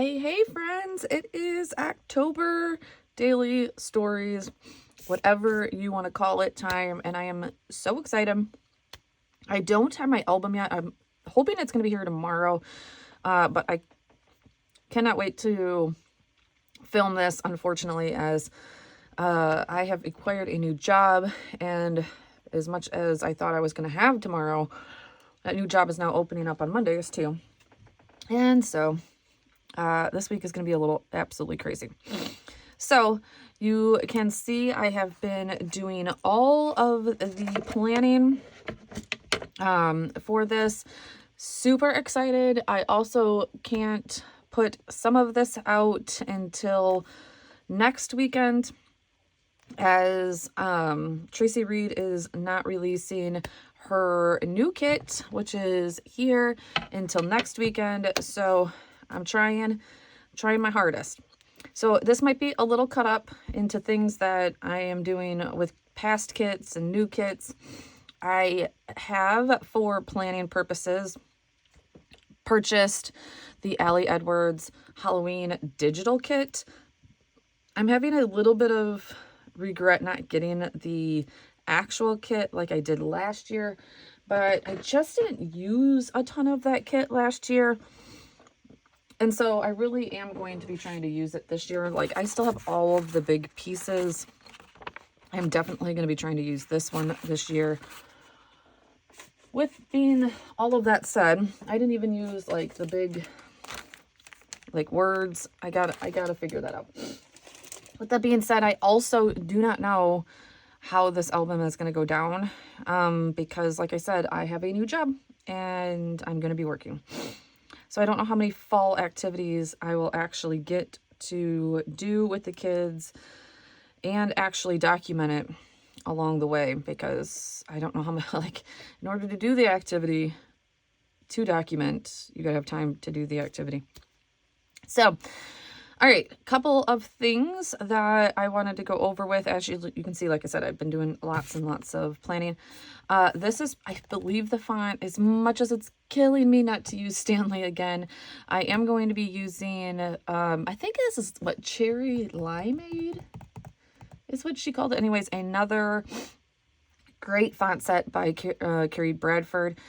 Hey friends, it is October daily stories, whatever you want to call it, time, and I am so excited. I don't have my album yet. I'm hoping it's going to be here tomorrow, but I cannot wait to film this, unfortunately, as I have acquired a new job, and as much as I thought I was going to have tomorrow, that new job is now opening up on Mondays too. And so this week is going to be a little absolutely crazy. So you can see I have been doing all of the planning for this. Super excited. I also can't put some of this out until next weekend, as Traci Reed is not releasing her new kit, which is here, until next weekend. So I'm trying my hardest. So this might be a little cut up into things that I am doing with past kits and new kits. I have, for planning purposes, purchased the Allie Edwards Halloween digital kit. I'm having a little bit of regret not getting the actual kit like I did last year, but I just didn't use a ton of that kit last year. And so I really am going to be trying to use it this year. Like, I still have all of the big pieces. I'm definitely going to be trying to use this one this year. With being all of that said, I didn't even use like the big like words. I gotta figure that out. With that being said, I also do not know how this album is going to go down, because like I said, I have a new job and I'm going to be working. So I don't know how many fall activities I will actually get to do with the kids and actually document it along the way, because I don't know how much, like, in order to do the activity, to document, you gotta have time to do the activity. So, all right, a couple of things that I wanted to go over with. As you can see, like I said, I've been doing lots and lots of planning. This is, I believe, the font. As much as it's killing me not to use Stanley again, I am going to be using, I think this is what, Cherry Limeade is what she called it. Anyways, another great font set by Carrie Bradford.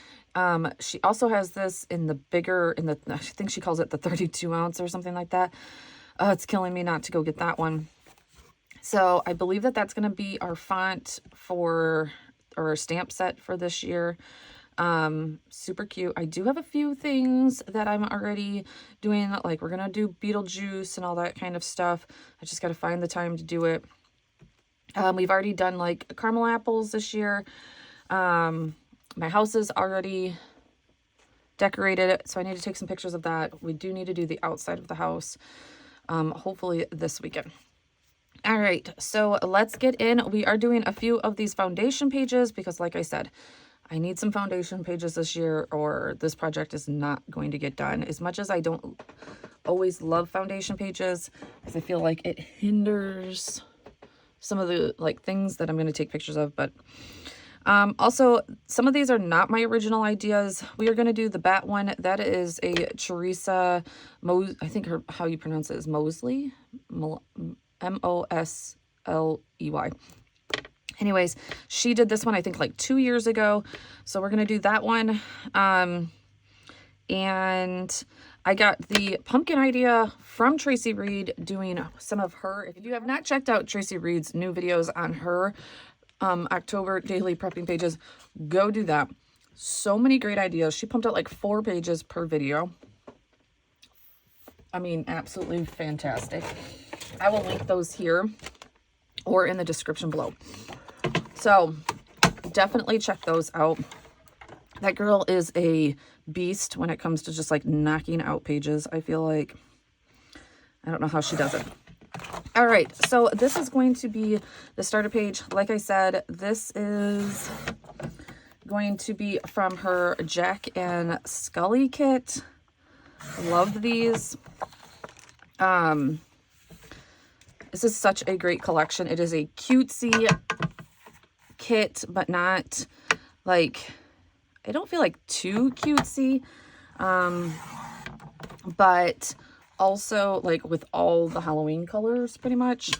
She also has this in the bigger, I think she calls it the 32 ounce or something like that. It's killing me not to go get that one. So I believe that that's going to be our font for, or our stamp set for this year. Super cute. I do have a few things that I'm already doing, like we're going to do Beetlejuice and all that kind of stuff. I just got to find the time to do it. We've already done like caramel apples this year. My house is already decorated, so I need to take some pictures of that. We do need to do the outside of the house, hopefully this weekend. All right, so let's get in. We are doing a few of these foundation pages because, like I said, I need some foundation pages this year or this project is not going to get done. As much as I don't always love foundation pages, because I feel like it hinders some of the like things that I'm going to take pictures of. But also, some of these are not my original ideas. We are going to do the bat one. That is a Teresa I think how you pronounce it is Mosley, M-O-S-L-E-Y. Anyways, she did this one I think like 2 years ago, so we're going to do that one. And I got the pumpkin idea from Traci Reed, doing some of her. If you have not checked out Traci Reed's new videos on her October daily prepping pages, go do that. So many great ideas. She pumped out like 4 pages per video. I mean, absolutely fantastic. I will link those here or in the description below. So definitely check those out. That girl is a beast when it comes to just like knocking out pages. I feel like, I don't know how she does it. All right, so this is going to be the starter page. Like I said, this is going to be from her Jack and Skelly kit. Love these. This is such a great collection. It is a cutesy kit, but not like, I don't feel like too cutesy, but also like with all the Halloween colors pretty much.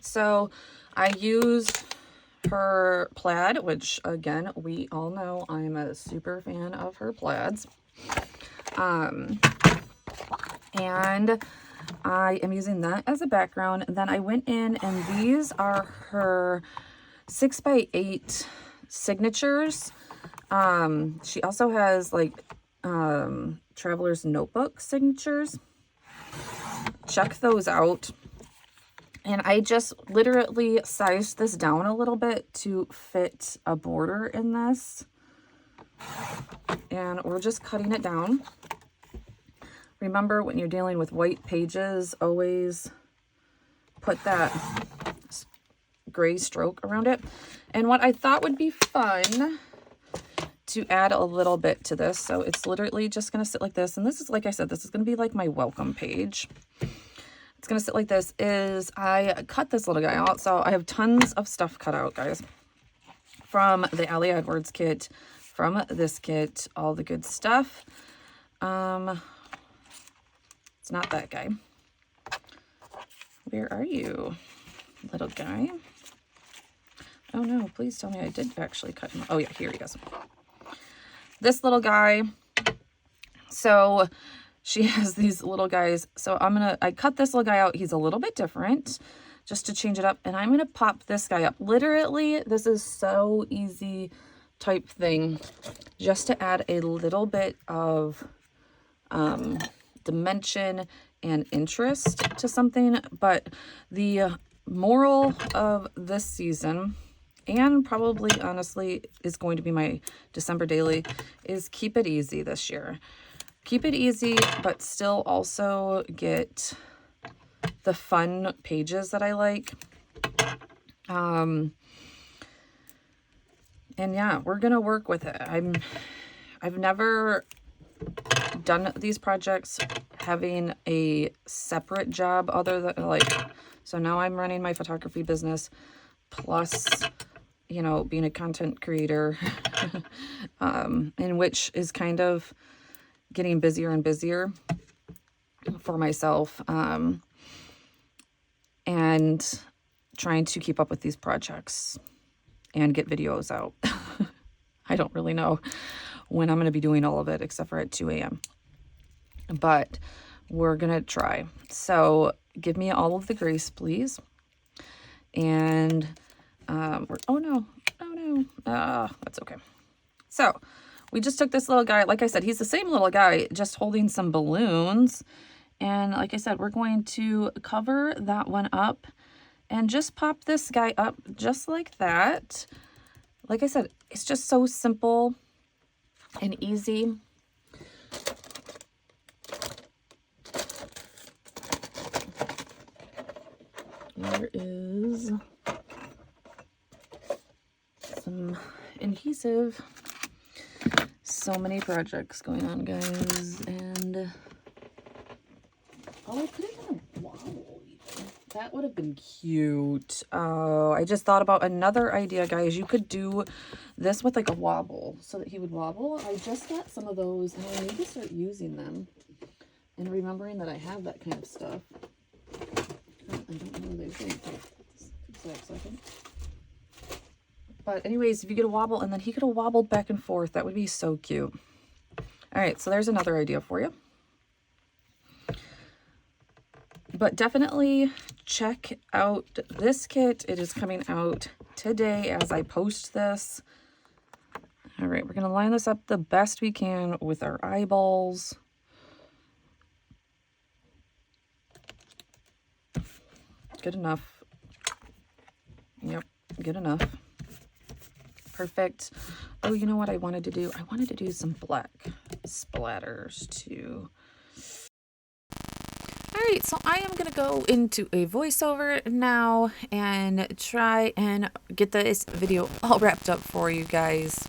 So I used her plaid, which again, we all know I'm a super fan of her plaids. And I am using that as a background. And then I went in, and these are her 6x8 signatures. She also has like traveler's notebook signatures. Check those out. And I just literally sized this down a little bit to fit a border in this. And we're just cutting it down. Remember, when you're dealing with white pages, always put that gray stroke around it. And what I thought would be fun to add a little bit to this, so it's literally just going to sit like this. And this is, like I said, this is going to be like my welcome page. It's going to sit like this. Is I cut this little guy out. So I have tons of stuff cut out, guys, from the Allie Edwards kit, from this kit, all the good stuff. It's not that guy. Where are you, little guy? Oh no, please tell me I did actually cut him. Oh yeah, here he is. This little guy. So she has these little guys. So I cut this little guy out. He's a little bit different just to change it up. And I'm going to pop this guy up. Literally, this is so easy type thing just to add a little bit of dimension and interest to something. But the moral of this season, and probably honestly is going to be my December daily, is keep it easy this year. Keep it easy, but still also get the fun pages that I like. And yeah, we're gonna work with it. I've never done these projects having a separate job other than like, so now I'm running my photography business plus, you know, being a content creator, in which is kind of getting busier and busier for myself, and trying to keep up with these projects and get videos out. I don't really know when I'm going to be doing all of it except for at 2 a.m. But we're going to try. So give me all of the grace, please. And oh no, that's okay. So we just took this little guy. Like I said, he's the same little guy, just holding some balloons. And like I said, we're going to cover that one up and just pop this guy up just like that. Like I said, it's just so simple and easy. There is some adhesive. So many projects going on, guys, and oh, I could have done a wobble. That would have been cute. Oh, I just thought about another idea, guys. You could do this with like a wobble so that he would wobble. I just got some of those, and I need to start using them and remembering that I have that kind of stuff. I don't know where they're going. Exact second. But anyways, if you get a wobble, and then he could have wobbled back and forth, that would be so cute. All right, so there's another idea for you. But definitely check out this kit. It is coming out today as I post this. All right, we're going to line this up the best we can with our eyeballs. Good enough. Yep, good enough. Perfect. Oh, you know what I wanted to do? I wanted to do some black splatters too. All right, so I am going to go into a voiceover now and try and get this video all wrapped up for you guys.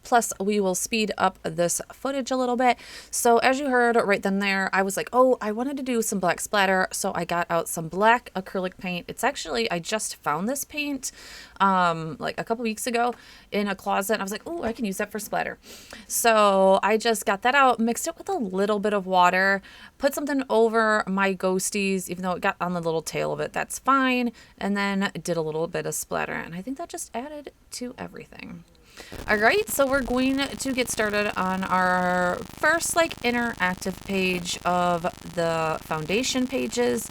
Plus, we will speed up this footage a little bit. So as you heard right then there, I was like, oh, I wanted to do some black splatter. So I got out some black acrylic paint. It's actually, I just found this paint like a couple weeks ago in a closet. And I was like, oh, I can use that for splatter. So I just got that out, mixed it with a little bit of water, put something over my ghosties, even though it got on the little tail of it, that's fine. And then did a little bit of splatter. And I think that just added to everything. All right, so we're going to get started on our first like interactive page of the foundation pages.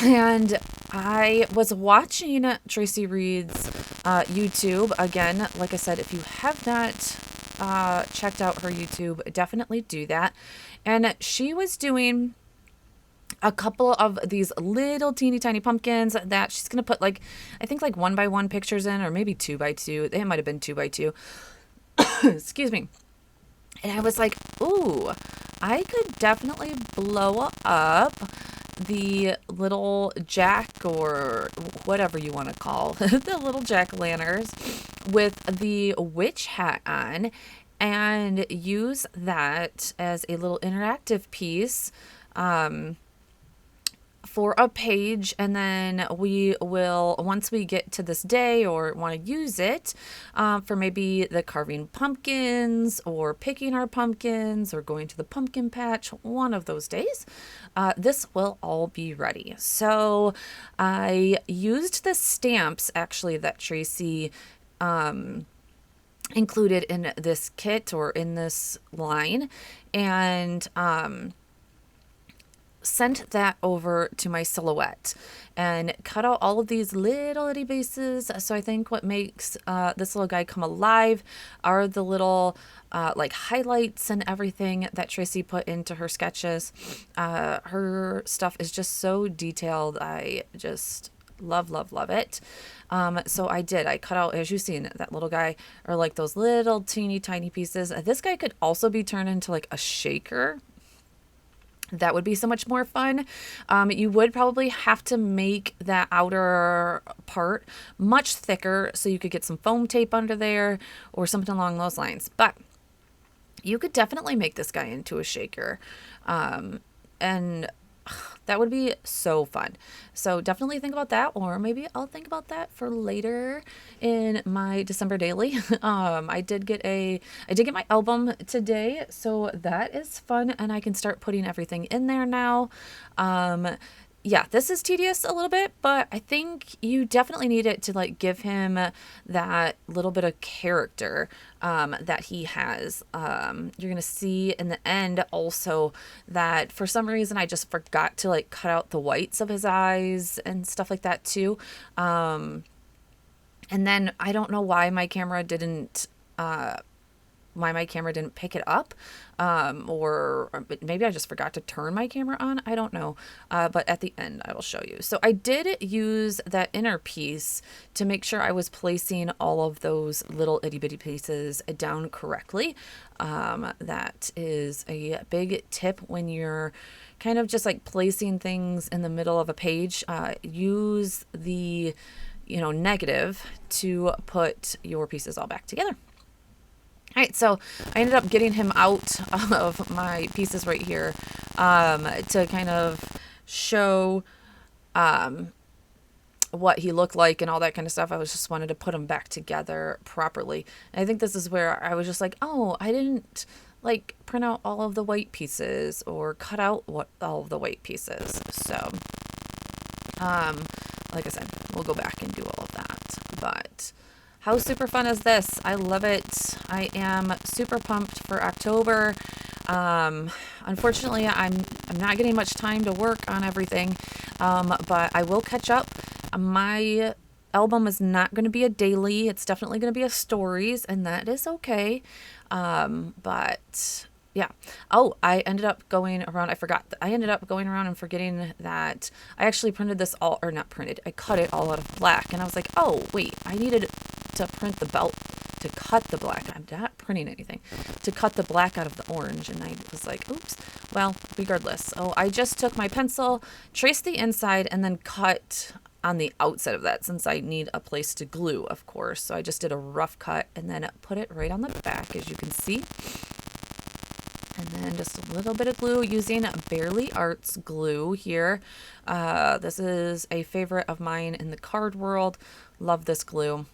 And I was watching Traci Reed's YouTube. Again, like I said, if you have not checked out her YouTube, definitely do that. And she was doing a couple of these little teeny tiny pumpkins that she's going to put like, I think like 1x1 pictures in, or maybe 2x2. They might have been 2x2. Excuse me. And I was like, ooh, I could definitely blow up the little jack, or whatever you want to call the little jack-o'-lanterns with the witch hat on, and use that as a little interactive piece for a page. And then we will, once we get to this day or want to use it for maybe the carving pumpkins or picking our pumpkins or going to the pumpkin patch, one of those days, this will all be ready. So I used the stamps actually that Traci included in this kit or in this line, and sent that over to my silhouette and cut out all of these little itty bases. So I think what makes this little guy come alive are the little like highlights and everything that Traci put into her sketches. Her stuff is just so detailed. I just love it. So I cut out, as you've seen, that little guy, or like those little teeny tiny pieces. This guy could also be turned into like a shaker. That would be so much more fun. You would probably have to make that outer part much thicker so you could get some foam tape under there or something along those lines. But you could definitely make this guy into a shaker. And that would be so fun. So definitely think about that, or maybe I'll think about that for later in my December daily. I did get my album today, so that is fun, and I can start putting everything in there now. Yeah, this is tedious a little bit, but I think you definitely need it to like give him that little bit of character that he has. You're going to see in the end also that for some reason I just forgot to like cut out the whites of his eyes and stuff like that too. And then I don't know why my camera didn't pick it up, or maybe I just forgot to turn my camera on. I don't know. But at the end, I will show you. So I did use that inner piece to make sure I was placing all of those little itty bitty pieces down correctly. That is a big tip when you're kind of just like placing things in the middle of a page. Use the, negative to put your pieces all back together. All right, so I ended up getting him out of my pieces right here to kind of show what he looked like and all that kind of stuff. I was just wanted to put him back together properly. And I think this is where I was just like, oh, I didn't like print out all of the white pieces or cut out all of the white pieces. So, like I said, we'll go back and do all of that. But how super fun is this? I love it. I am super pumped for October. Unfortunately, I'm not getting much time to work on everything, but I will catch up. My album is not going to be a daily. It's definitely going to be a stories, and that is okay. But yeah. Oh, I ended up going around. I ended up going around and forgetting that I actually printed this all, or not printed. I cut it all out of black, and I was like, oh wait, I needed to print the belt to cut the black. I'm not printing anything to cut the black out of the orange, and I was like, oops. Well, regardless. So I just took my pencil, traced the inside, and then cut on the outside of that, since I need a place to glue, of course. So I just did a rough cut and then put it right on the back, as you can see. And then just a little bit of glue using Barely Arts glue here. This is a favorite of mine in the card world. Love this glue.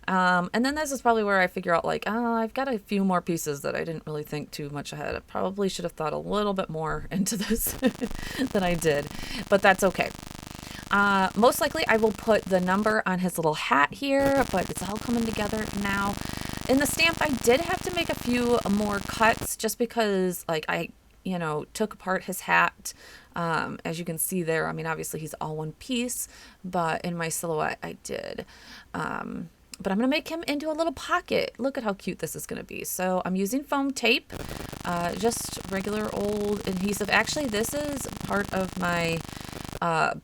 And then this is probably where I figure out, like, oh, I've got a few more pieces that I didn't really think too much ahead. I probably should have thought a little bit more into this than I did, but that's okay. Most likely I will put the number on his little hat here, but it's all coming together now. In the stamp, I did have to make a few more cuts just because, like, I, took apart his hat. As you can see there, I mean, obviously he's all one piece, but in my silhouette I did. But I'm going to make him into a little pocket. Look at how cute this is going to be. So I'm using foam tape, just regular old adhesive. Actually, this is part of my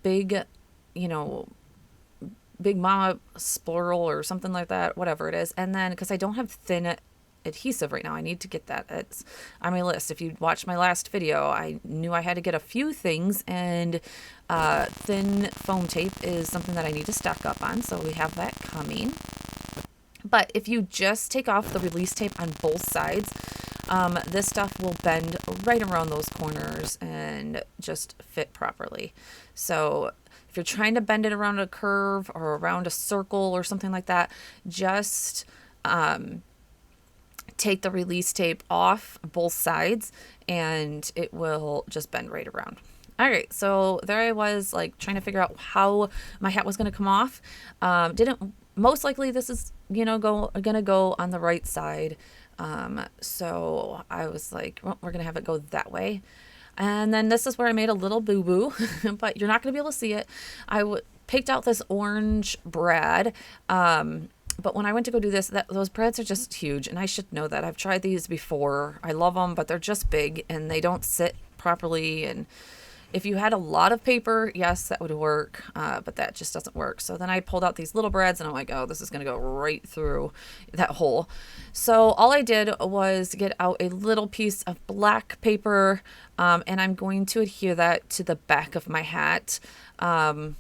big, Big Mama Splurl or something like that, whatever it is. And then, because I don't have thin adhesive right now, I need to get that. It's on my list. If you watched my last video, I knew I had to get a few things, and thin foam tape is something that I need to stock up on, so we have that coming. But if you just take off the release tape on both sides, this stuff will bend right around those corners and just fit properly. So if you're trying to bend it around a curve or around a circle or something like that, just take the release tape off both sides and it will just bend right around. All right, so there I was, like, trying to figure out how my hat was going to come off. Most likely this is, gonna go on the right side. So I was like, well, we're going to have it go that way. And then this is where I made a little boo-boo, but you're not going to be able to see it. I picked out this orange brad, but when I went to go do this, those brads are just huge, and I should know that. I've tried these before. I love them, but they're just big, and they don't sit properly. And if you had a lot of paper, yes, that would work, but that just doesn't work. So then I pulled out these little brads, and I'm like, oh, this is going to go right through that hole. So all I did was get out a little piece of black paper, and I'm going to adhere that to the back of my hat, and,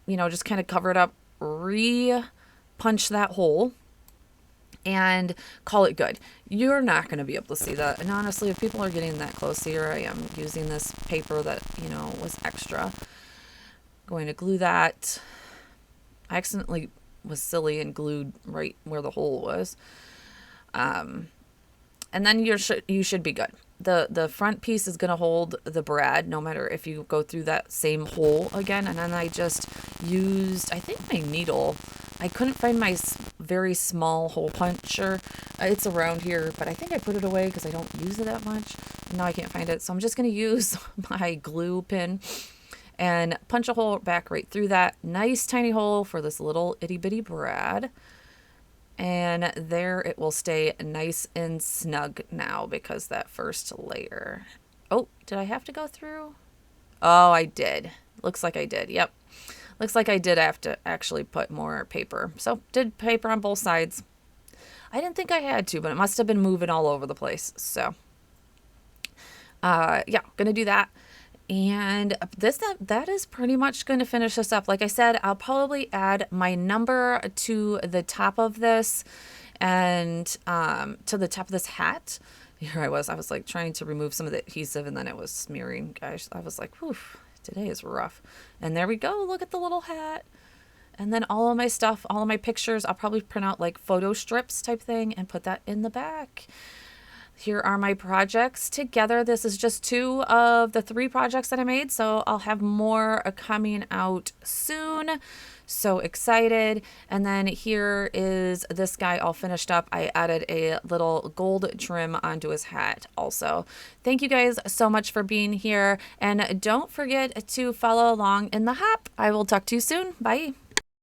just kind of cover it up, re-punch that hole, and call it good. You're not going to be able to see that. And honestly, if people are getting that close, here I am using this paper that, was extra. Going to glue that. I accidentally was silly and glued right where the hole was. And then you should be good. The front piece is going to hold the brad no matter if you go through that same hole again. And then I just used, I think, my needle. I couldn't find my very small hole puncher. It's around here, but I think I put it away because I don't use it that much. Now I can't find it. So I'm just going to use my glue pin and punch a hole back right through that. Nice tiny hole for this little itty bitty brad. And there it will stay nice and snug now because that first layer. Oh, did I have to go through? Oh, I did. Looks like I did. Yep. Looks like I did have to actually put more paper. So did paper on both sides. I didn't think I had to, but it must have been moving all over the place. So yeah, gonna do that. And that is pretty much going to finish this up. Like I said, I'll probably add my number to the top of this and to the top of this hat. Here I was like trying to remove some of the adhesive and then it was smearing. Guys, I was like, whew, today is rough. And there we go. Look at the little hat. And then all of my stuff, all of my pictures, I'll probably print out like photo strips type thing and put that in the back. Here are my projects together. This is just 2 of the 3 projects that I made, so I'll have more coming out soon. So excited. And then here is this guy all finished up. I added a little gold trim onto his hat also. Thank you guys so much for being here. And don't forget to follow along in the hop. I will talk to you soon. Bye.